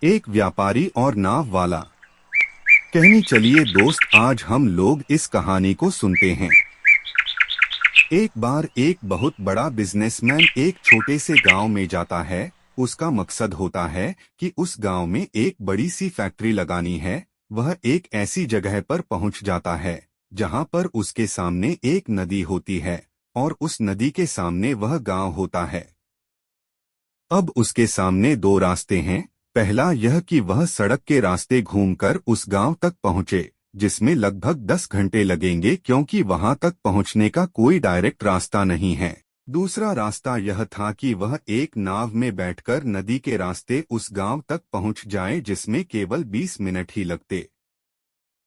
एक व्यापारी और नाव वाला। कहनी चलिए दोस्त, आज हम लोग इस कहानी को सुनते हैं। एक बार एक बहुत बड़ा बिजनेसमैन एक छोटे से गांव में जाता है। उसका मकसद होता है कि उस गांव में एक बड़ी सी फैक्ट्री लगानी है। वह एक ऐसी जगह पर पहुंच जाता है जहां पर उसके सामने एक नदी होती है और उस नदी के सामने वह गांव होता है। अब उसके सामने दो रास्ते हैं। पहला यह कि वह सड़क के रास्ते घूमकर उस गांव तक पहुंचे, जिसमें लगभग 10 घंटे लगेंगे क्योंकि वहां तक पहुंचने का कोई डायरेक्ट रास्ता नहीं है। दूसरा रास्ता यह था कि वह एक नाव में बैठकर नदी के रास्ते उस गांव तक पहुंच जाए, जिसमें केवल 20 मिनट ही लगते।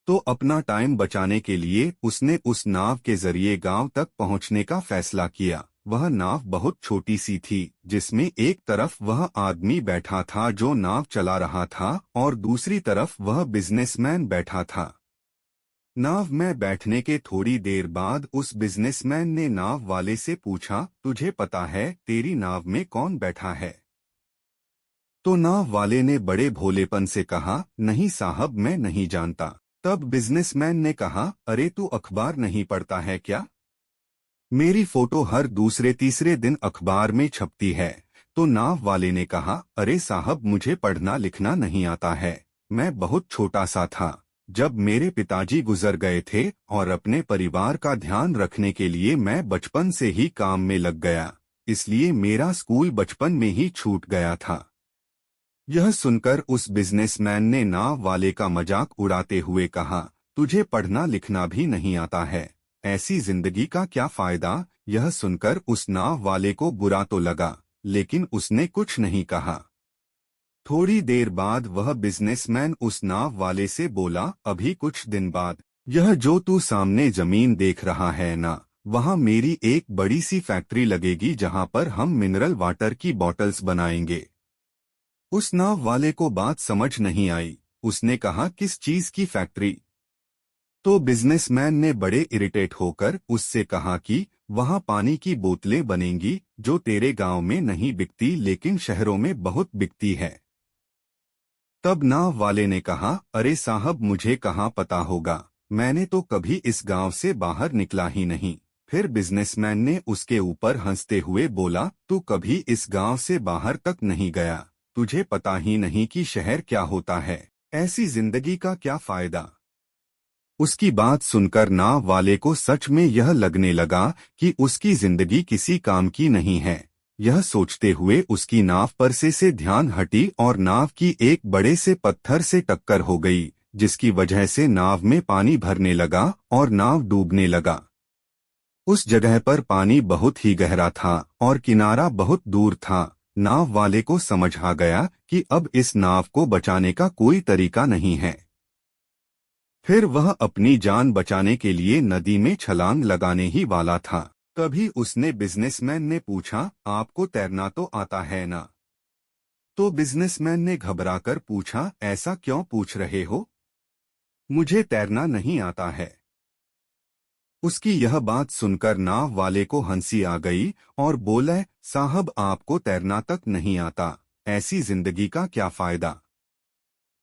तो अपना टाइम बचाने के लिए उसने उस नाव के जरिए गांव तक पहुंचने का फैसला किया। वह नाव बहुत छोटी सी थी, जिसमें एक तरफ वह आदमी बैठा था जो नाव चला रहा था और दूसरी तरफ वह बिजनेसमैन बैठा था। नाव में बैठने के थोड़ी देर बाद उस बिजनेसमैन ने नाव वाले से पूछा, तुझे पता है तेरी नाव में कौन बैठा है? तो नाव वाले ने बड़े भोलेपन से कहा, नहीं साहब, मैं नहीं जानता। तब बिजनेसमैन ने कहा, अरे तू अखबार नहीं पढ़ता है क्या? मेरी फोटो हर दूसरे तीसरे दिन अखबार में छपती है। तो नाव वाले ने कहा, अरे साहब, मुझे पढ़ना लिखना नहीं आता है। मैं बहुत छोटा सा था जब मेरे पिताजी गुजर गए थे और अपने परिवार का ध्यान रखने के लिए मैं बचपन से ही काम में लग गया, इसलिए मेरा स्कूल बचपन में ही छूट गया था। यह सुनकर उस बिजनेसमैन ने नाव वाले का मजाक उड़ाते हुए कहा, तुझे पढ़ना लिखना भी नहीं आता है, ऐसी जिंदगी का क्या फायदा? यह सुनकर उस नाव वाले को बुरा तो लगा, लेकिन उसने कुछ नहीं कहा। थोड़ी देर बाद वह बिजनेसमैन उस नाव वाले से बोला, अभी कुछ दिन बाद यह जो तू सामने जमीन देख रहा है ना, वहाँ मेरी एक बड़ी सी फैक्ट्री लगेगी जहाँ पर हम मिनरल वाटर की बॉटल्स बनाएंगे। उस नाव वाले को बात समझ नहीं आई। उसने कहा, किस चीज की फैक्ट्री? तो बिजनेसमैन ने बड़े इरिटेट होकर उससे कहा कि वहां पानी की बोतलें बनेंगी जो तेरे गांव में नहीं बिकती लेकिन शहरों में बहुत बिकती है। तब नाव वाले ने कहा, अरे साहब, मुझे कहाँ पता होगा, मैंने तो कभी इस गांव से बाहर निकला ही नहीं। फिर बिजनेसमैन ने उसके ऊपर हंसते हुए बोला, तू कभी इस गांव से बाहर तक नहीं गया, तुझे पता ही नहीं कि शहर क्या होता है, ऐसी जिंदगी का क्या फायदा? उसकी बात सुनकर नाव वाले को सच में यह लगने लगा कि उसकी जिंदगी किसी काम की नहीं है। यह सोचते हुए उसकी नाव पर से ध्यान हटी और नाव की एक बड़े से पत्थर से टक्कर हो गई, जिसकी वजह से नाव में पानी भरने लगा और नाव डूबने लगा। उस जगह पर पानी बहुत ही गहरा था और किनारा बहुत दूर था। नाव वाले को समझ आ गया कि अब इस नाव को बचाने का कोई तरीका नहीं है। फिर वह अपनी जान बचाने के लिए नदी में छलांग लगाने ही वाला था। तभी उसने बिजनेसमैन ने पूछा, आपको तैरना तो आता है ना? तो बिजनेसमैन ने घबराकर पूछा, ऐसा क्यों पूछ रहे हो? मुझे तैरना नहीं आता है। उसकी यह बात सुनकर नाव वाले को हंसी आ गई और बोला, साहब, आपको तैरना तक नहीं आता, ऐसी जिंदगी का क्या फायदा?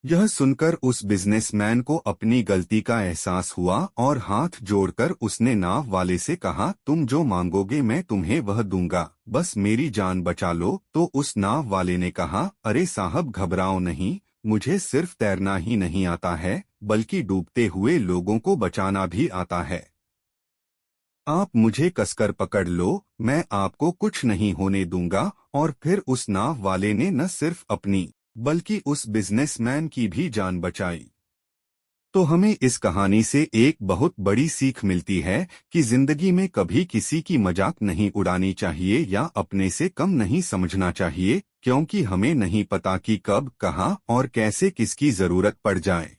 यह सुनकर उस बिजनेसमैन को अपनी गलती का एहसास हुआ और हाथ जोड़कर उसने नाव वाले से कहा, तुम जो मांगोगे मैं तुम्हें वह दूंगा, बस मेरी जान बचा लो। तो उस नाव वाले ने कहा, अरे साहब, घबराओ नहीं, मुझे सिर्फ तैरना ही नहीं आता है बल्कि डूबते हुए लोगों को बचाना भी आता है। आप मुझे कसकर पकड़ लो, मैं आपको कुछ नहीं होने दूंगा। और फिर उस नाव वाले ने न सिर्फ अपनी बल्कि उस बिजनेसमैन की भी जान बचाई। तो हमें इस कहानी से एक बहुत बड़ी सीख मिलती है कि जिंदगी में कभी किसी की मजाक नहीं उड़ानी चाहिए या अपने से कम नहीं समझना चाहिए, क्योंकि हमें नहीं पता कि कब, कहाँ और कैसे किसकी जरूरत पड़ जाए।